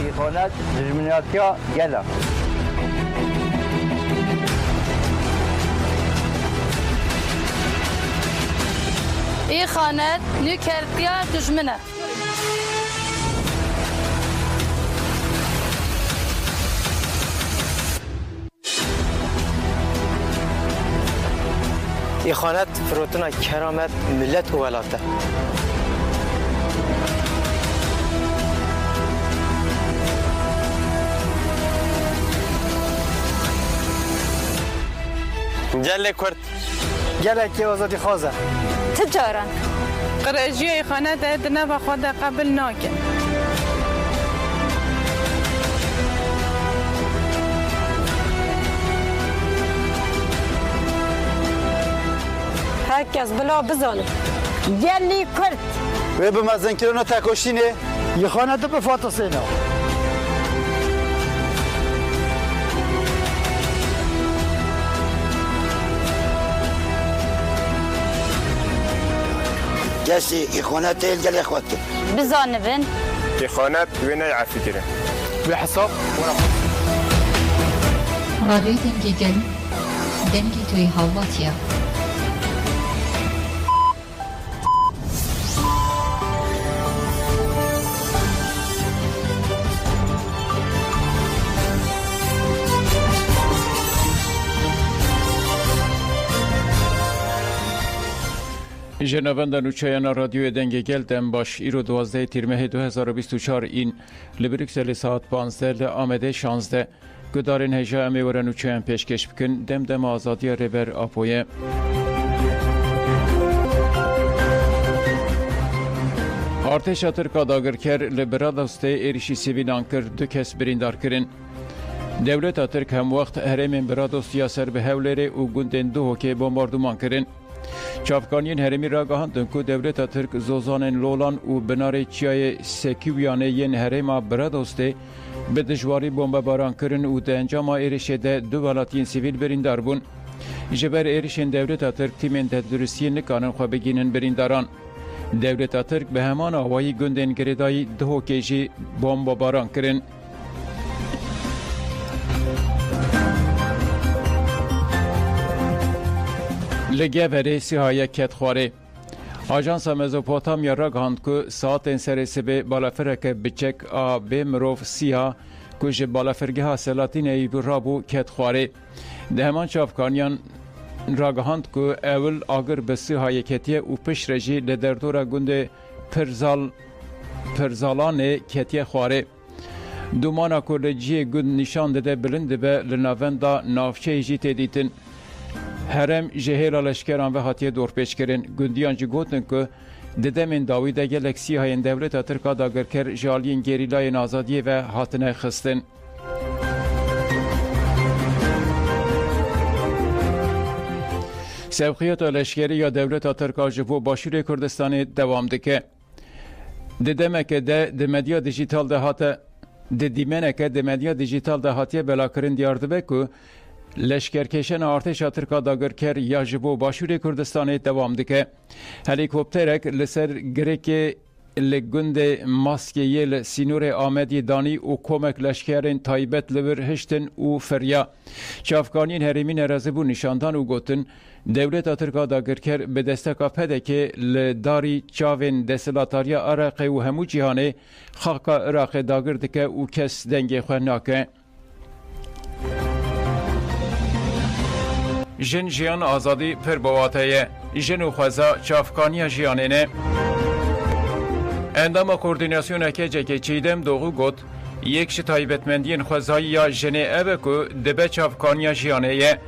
İxanet dijminatiya gele. İxanet nükertiya dijmine. İxanet firotuna keramet millet u velate. Gelle Kurt. gelekî azadî xwaze. Ticaran. Qirêjiya îxanetê di nava xwe de qebil nake. Herkes bila bizanı. Gelli Kürt. Ve bu mezenkirona tekoşînê îxanetê bi fatasêne. Gesi îxanet el gelê xwe kir. Bizanibin. İxanet ve ne afikire. Bi hesab رادیوی دنگی گل دنگی توی هاواتیا جنابندان نوچایان رادیو دنگ گل دم باش ایرو 12 تیر ماه 2024 این لبریکسل ساعت 15 آمده 16 گدارین هجا امی ورن نوچایان پیشکش بکن دم آزادی ریبر آپویه ارتش ترکا داگرکر لبرادسته ایریشی سیویلان کرد دو کس بریندار کرن دولت ترک هم وقت هرمین برادوستیا سر به هولره و گوندن دو هوکی بمباردمان کرن چافکانین هرمی را گهاندن که دولت ترک زوزانن لولان و بنار چیای سکیویانه ین هرما برادوسته به دشواری بمباران کرن و ده انجام ایرشه ده دو ولاتین سیویل بریندار بون جبر ایرشن دولت ترک تیمین ده درستی نکانن خواه بگینن برینداران دولت ترک به همان آوایی گندن گردایی دو هوکیجی بمباران کرن لگه سیهای کت خواره آژانس مزوپوتامیا را گهاند که ساعت سرسی به بالافرک بچک به مروف سیها کج بالافرگه ها سلاتین ایبو رابو کت خواره ده همان چافکانیان را گهاند که اول آگر به سیهای کتیه و پش رجی لدردورا گنده پرزالان کتیه خواره دومانا کلجی گند نشان داده بلند به لناوندا نافچه جی تدیتن هرم جهیل لشکران و هاتیه دور پیش کرن گندیان جی گوتن که ددمین داویده گلکسی های دولت ترکا داگرکر جالین گریلای نازادیه و هاتنه خستن سوقیت لشکری یا دولت ترکا جبو باشور کردستان دوام دکه ددمکه ده مدیا دیجیتال ده هاته دیمنکه ده مدیا دیجیتال ده هاتیه بلاکرین دیارده که لشکرکشن ارتش ترکا داگرکر یا جبو باشور کردستان دوام دکه هلیکوپترک لسر گریک لگند ماسکیه لسینور آمدی دانی و کمک لشکرین تایبت لبر هشتن و فریا چافکانین هرمین رزبو نشاندان و گوتن دولت ترکا داگرکر به دستکا پدکه لداری چاوین دسلاتاریا عراق و همو جهانه خاقا عراق داگردکه و کس دنگ خواناکه جن جیان آزادی پر بواتایه جن و خوزا چافکانی جیانینه اندام کوردیناسیون که چیدم دوغو گوت یک شتایبتمندین خوزایی یا جنه اوه که دبه چافکانی جیانه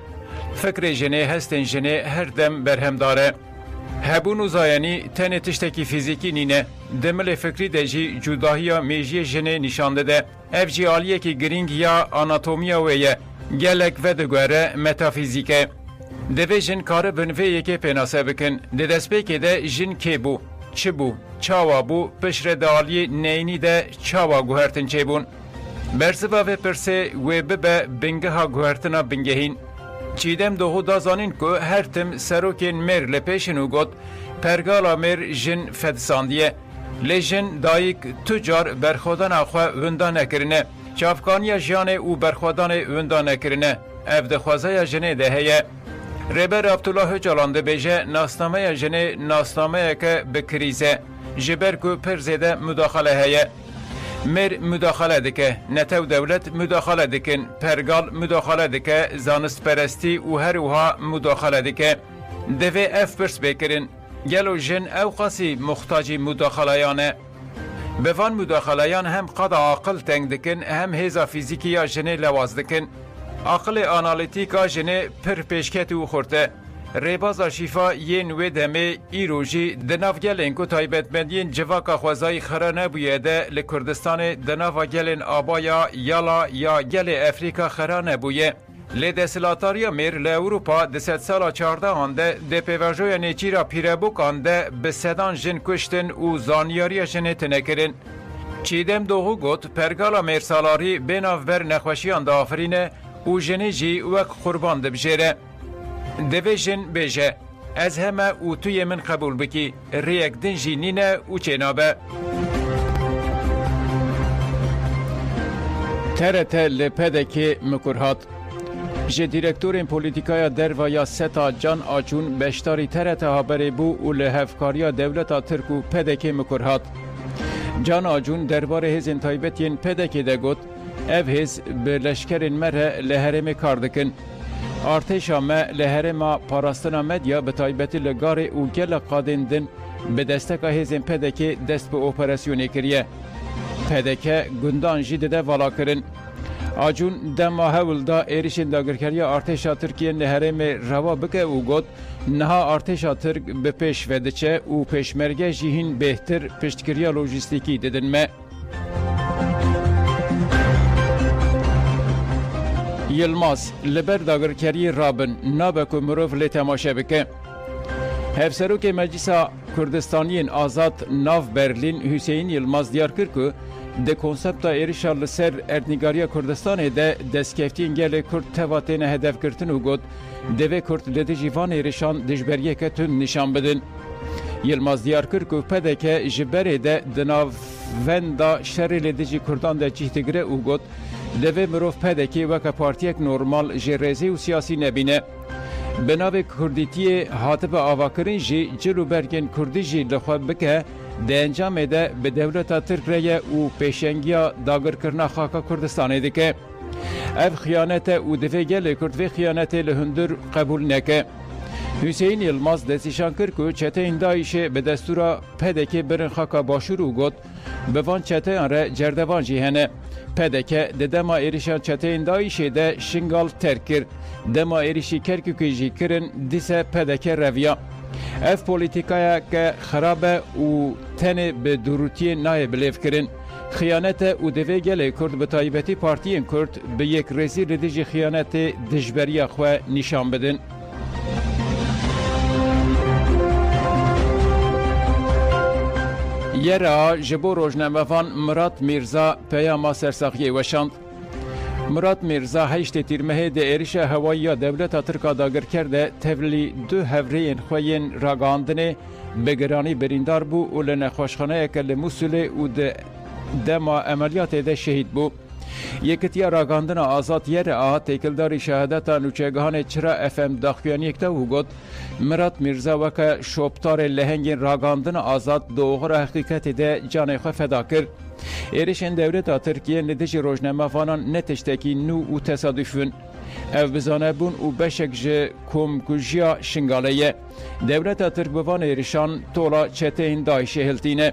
فکر جنه هستن جنه هر دم برهم داره هبون و زایانی تن تشتکی فیزیکی نینه دمل فکری دجی جداهی میجی جنه نشانده ده اف جیالیه که گرینگ یا آناتومیا ویه گلک و دگوره متافیزیکه دوی جن کار بنوی یکی پیناسه بکن ده دست پیکه ده جن که بو چه بو چاوا بو پشر دالی نینی ده چاوا گوهرتن چه بون برزبا و پرسه و ببه بنگه ها گوهرتنا بنگهین چیدم دوهو دازانین که هر تم سروکین مر لپیشن و گود پرگالا مر جن فدساندیه لیجن دایک تجار برخودان آخوا وندان نکرنه چافکانی جیان او برخودان وندان نکرنه اف دخوازه جنه دهیه ربر عبدالله جلان ده بیجه ناسنامه جنه ناسنامه که بکریزه جبر کو پر زیده مداخله هیه مر مداخله دکه نتو دولت مداخله دکن پرگال مداخله دکه زانست پرستی و هر وها مداخله دکه دوی اف پرس بکرن گلو جن او قاسی مختاجی مداخلهیانه بفان مداخلهیان هم قد عاقل تنگ دکن هم هیزا فیزیکی یا جنه لواز دکن عقل آنالیتیکا جنه پر پیشکت و خورته ریبازا شیفا ین و دمه ایروژی دناف گلین کو تایبتمندین جواکا خوازای خرا نبویه ده لکردستان دناف گلین آبایا یالا یا گل افریقا خرا نبویه لدسلاتاریا میر لأوروپا دست سالا 14 آنده ده پیواجوی نیچیرا پیربوک آنده به سدان جن کشتن و زانیاری جن تنکرن چیدم دوغو گوت پرگالا میر سالاری بیناف بر نخوشیان ده آفرینه و جنی جی وک قربان ده بجیره دوی جن بیجه از همه او توی من قبول بکی ریک دن جی نینه و چنابه ترت لپدکی مکرهات جه دیرکتورین پولیتیکایا دروایا ستا جان آچون بشتاری ترت هابری بو و لحفکاریا دولتا ترکو پدکی مکرهات جان آجون دربار هزین تایبتین پدکی ده گوت ev hêz bi leşkerên me re li herêmê kar dikin. Artêşa me li herêma parastina medya bi taybetî li garê û gelek qadên din bi desteka hêzên PDK dest bi operasyonê kiriye. PDK gundan jî dide valakirin. Acun dema hewilda êrişên dagirkeriya artêşa Tirkiyeyên li herêmê reva bike û got niha artêşa Tirk bi pêş vediçe û pêşmerge jî hîn bêhtir piştkiriya lojîstikî didin me. Yılmaz, li ber dagirkeriyê rabin nabe ku mirov lê temaşe bike. Hevserokê Meclisa Kurdistaniyên Azad nav Berlin Hüseyin Yılmaz diyar kir ku di konsepta êrişa li ser erdnîgariya Kurdistanê de destkeftiyên gelê Kurd teva têne hedefkirtin û got divê Kurd li dijî van êrişan dijberiyeke tund nîşan bidin. Yılmaz diyar kir ku PDK ji berê de di navenda şerê li dijî Kurdan de cih digire û got divê mirov PDK weke partiyek normal ji rêzî û siyasî nebîne. Bi navê Kurdîtiyê hatibe avakirin jî cil û bergên Kurdî jî li xwe bike di encamê de bi dewleta Tirk re ye û pêşengiya dagirkirina xaka Kurdistanê dike. Ev xıyanet e û divê gelê Kurd vê xıyanetê li hundir qebûl neke. Hüseyin Yılmaz destîşan kir ku çeteyên Daişê bi destûra PDK birin xaka başûr û got bi van çeteyan re cerdevan jî hene. PDK di dema êrişa çeteyên Daişê de şingal terk kir. Dema êrişî Kerkûkê jî kirin dîse PDK reviya. Ev polîtîkayeke xerab e û tenê bi durûtiyê nayê bilêvkirin. Xıyanet e û divê gelê Kurd bi taybetî partiyên Kurd bi yekrêzî li dijî xıyanetê dijberiya xwe nîşan bidin. Yera ji bo rojnamevan Murat Mirza peyama sersaxiyê weşand. Murat Mirza heştê tîrmehê de êrişa hewayiya dewleta Tirka dagirker de tevlî du hevreyên xwe yên ragihandinê bi giranî birîndar bû û li nexweşxaneyeke li Musulê û di dema emeliyatê de şehîd bû. Yekitiya ragihandina Azad Yere a têkildarî şehadeta nûçegihanê Çira FM daxuyaniyek de û got Murat Mirza weke şoptarê lehengên ragihandina Azad di oxira heqîqetê de canê xwe feda kir. Êrişên dewleta Tirkiyeyên li dijî rojnamevanan ne tiştekî nû û tesadüfün. Ev bizanebûn û beşek ji komkujiya şingalê ye. Dewleta Tirk bi van êrişan tola çeteyên Daişê hiltîne.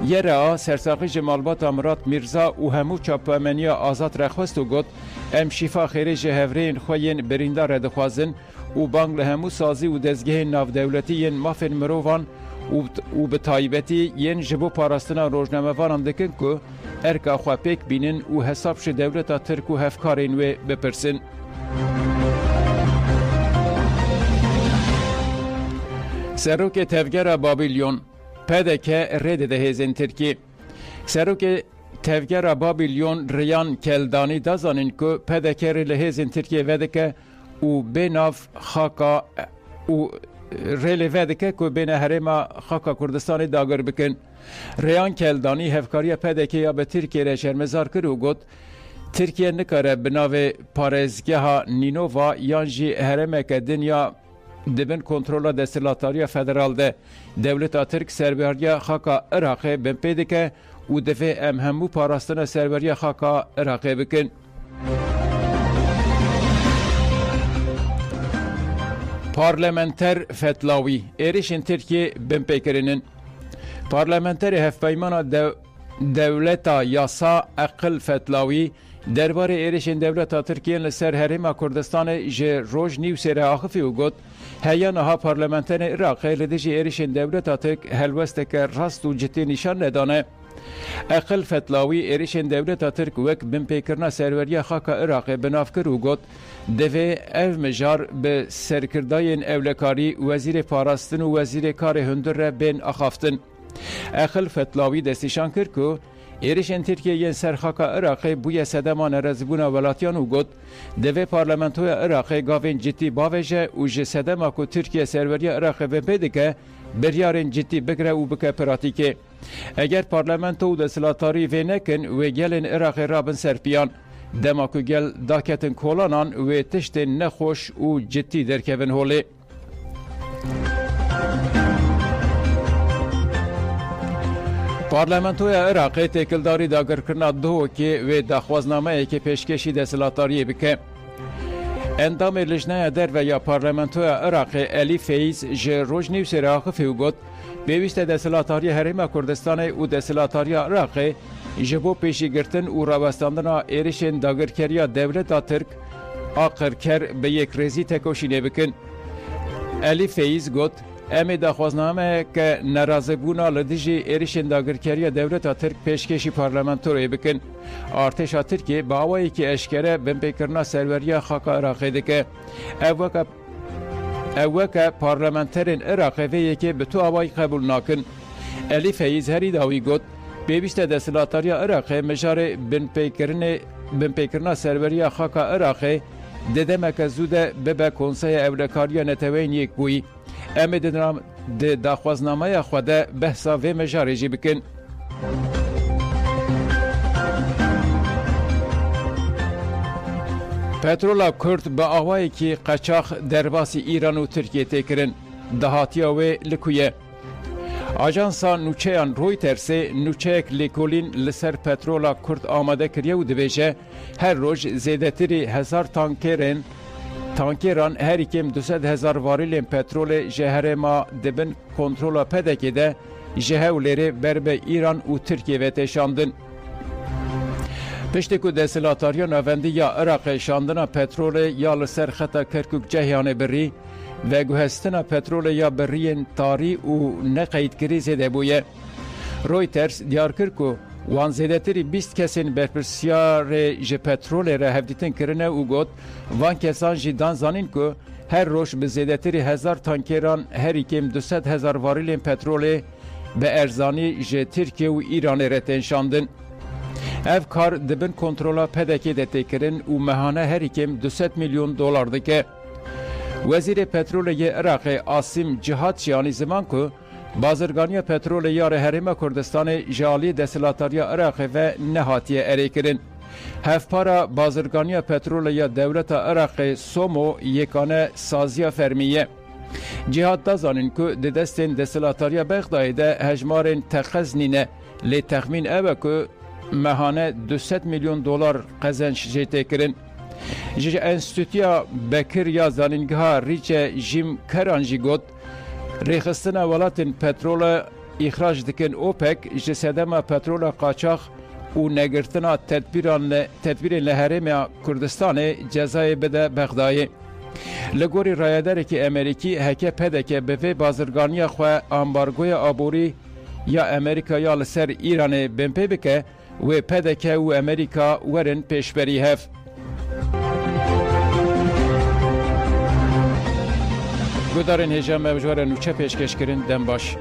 Yere a sersaxî ji malbata Murat Mirza û hemû çapemeniya Azad re xwest û got em şîfa xêrê ji hevreyên xwe yên birîndar re dixwazin û bang li hemû sazî û dezgehên navdewletî yên mafên mirovan û bi taybetî yên ji bo parastina rojnamevanan dikin ku erka xwe pêk bînin û hesab ji dewleta Tirk û hevkarên wê bipirsin. Serokê tevgera Babilyon PDK rê dide hêzên Tirkî. Serokê tevgera Babilyon Riyan Keldanî dazanin ku PDK rê li hêzên Tirkiye vedike û bênav xaka û rê lê vedike ku bêne herêma xaka Kurdistanê dagir bikin. Reyhan Keldani hevkariya PDK ya be Tirkiye re şermezar kir û got Tirkiye nikare bi navê parêzgeha Nînova yan jî herêmeke dinya dibin kontrola desthilatariya federal de Dewleta Tirk serberiya xaka Iraqê bin pê dike û divê em hemû parastina serberiya xaka Iraqê bikin. Parlamenter Fetlawî êrişên Tirkiye bin pêkirinin. Parlamenterê hevpeymana Dewleta Yasa Eqil Fetlawî derbarê êrişên Dewleta Tirkiyeyên li ser Herêma Kurdistanê ji Rojnîwsê axivî û got heya niha parlamenterên Iraqê li dijî êrişên Dewleta Tirk helwesteke rast û cidî nîşan nedane. Eqil Fetlawî êrişên Dewleta Tirk wek binpêkirina serveriya xaka Iraqê binav kir û got divê ev mijar bi serkirdayên ewlekarî wezîrê parastin û wezîrê karê hundir re bên axaftin. Eqil Fetlawî destîşan kir ku êrişên Tirkiyeyên ser xaka Iraqê bûye sedema nerezbûna welatiyan û got divê parlamentoya Iraqê gavên cidî bavêje û ji sedema ku Tirkiye serveriya Iraqê ve pê dike biryarên cidî bigire û bike piratîkê. Eger parlamento û desthilatarî vê nekin wê gelên Iraqê rabin serpiyan. Dema ku gel daketin kolanan wê tiştên nexweş û cidî derkevin holê. Parlamentoya Iraqê têkildarî dagirkirina duhokê wê daxwaznameyekê pêşkêşî desthilatariyê bike. Endamê lijneya derve ya parlamentoya Iraqê Elî Feyz ji Rojnîwsê axivî û got pêwîst e desthilatariya Herêma Kurdistanê û desthilatariya Iraqê ji bo pêşîgirtin û rawestandina êrişên dagirkeriya Dewleta Tirk a qirker bi yekrêzî tekoşînê bikin. Elî Feyz got em ê daxwaznameyeke nerazîbûna li dijî êrişên dagirkeriya Dewleta Tirk pêşkêşî parlamentoyê bikin. Artêşa Tirkiye bi awayekî eşkere binpêkirina serveriya xaka Iraqê dike. Ev weke parlamenterên Iraqê vê yekê bi tu awayî qebûl nakin. Elî Feyz herî dawî got pêwîst e desthilatariya Iraqê mijarê binpêkirina serveriya xaka Iraqê di demeke zû de bibe konseya ewlekariya neteweyên yekbûyî. Em ê di daxwaznameya xwe de behsa vê mijarê jî bikin. Petrola Kurd bi awayekî qeçax derbasî İran û Tirkiye têkirin. Dahatiya wê li ku ye? Ajansa nûçeyan Reutersê nûçeyek lêkolîn li ser petrola Kurd amade kiriye û dibêje her roj zêdetirî 1000 tankeran herî kêm 200,000 varîlên petrolê ji herêma dibin kontrola PDK'de de ji hewlêrê berbe İran û Tirkiye ve têşandin. Piştî ku desthilatariya navendî ya Iraqê şandina petrolê ya li ser xeta Kirkuk cehiyanê birî ve guhestina petrolê ya biriyên tarî û neqeydkirî zêde bûye. Reuters diyar kir ku wan zêdetirî 20 kesên berpirsyarê ji petrolê re hevdîtin kirine û got van kesan jî dan zanîn ku her roj bi zêdetirî 1000 tankeran herî kêm 200,000 varîlên petrolê bi erzanî ji Tirkiye û İranê re têşandin. Ev kar dibin kontrola PDK de têkirin û mehane herî kêm 200 milyon dolar dike. Wezîrê Petrolê yê Iraqê Asim Cihatçiyanî ziman ku bazirganiya petrolê ya Herêma Kurdistanê ji aliyê desthilatariya Iraqê ve nehatiye erêkirin. Hevpara bazirganiya petrolê ya Dewleta Iraqê Somo yekane saziya fermiye. Cihat da zanin ku di destên desthilatariya Bexdayê de hejmarên teqez nîne lê texmîn ew e ku mehane 200 milyon dolar qezenç jê têkirin. Ji Enstitûya Bekir ya zanîngeha Rîçe Jim Keran jî got rêxistina welatên petrola îxrac dikin OPEC ji sedema petrola qaçax û negirtina tedbîrên li Herêma Kurdistanê cezayê bide Bexdayê. Li gorî rayedarekî Amerîkî heke PDK bi vê bazirganiya xwe ambargoya aborî ya Amerîka ya li ser İranê binpê bike wê PDK û Amerîka werin pêşberî hev. Gudarên hêja mevjwara nûçe pêşkêşkirin dem baş.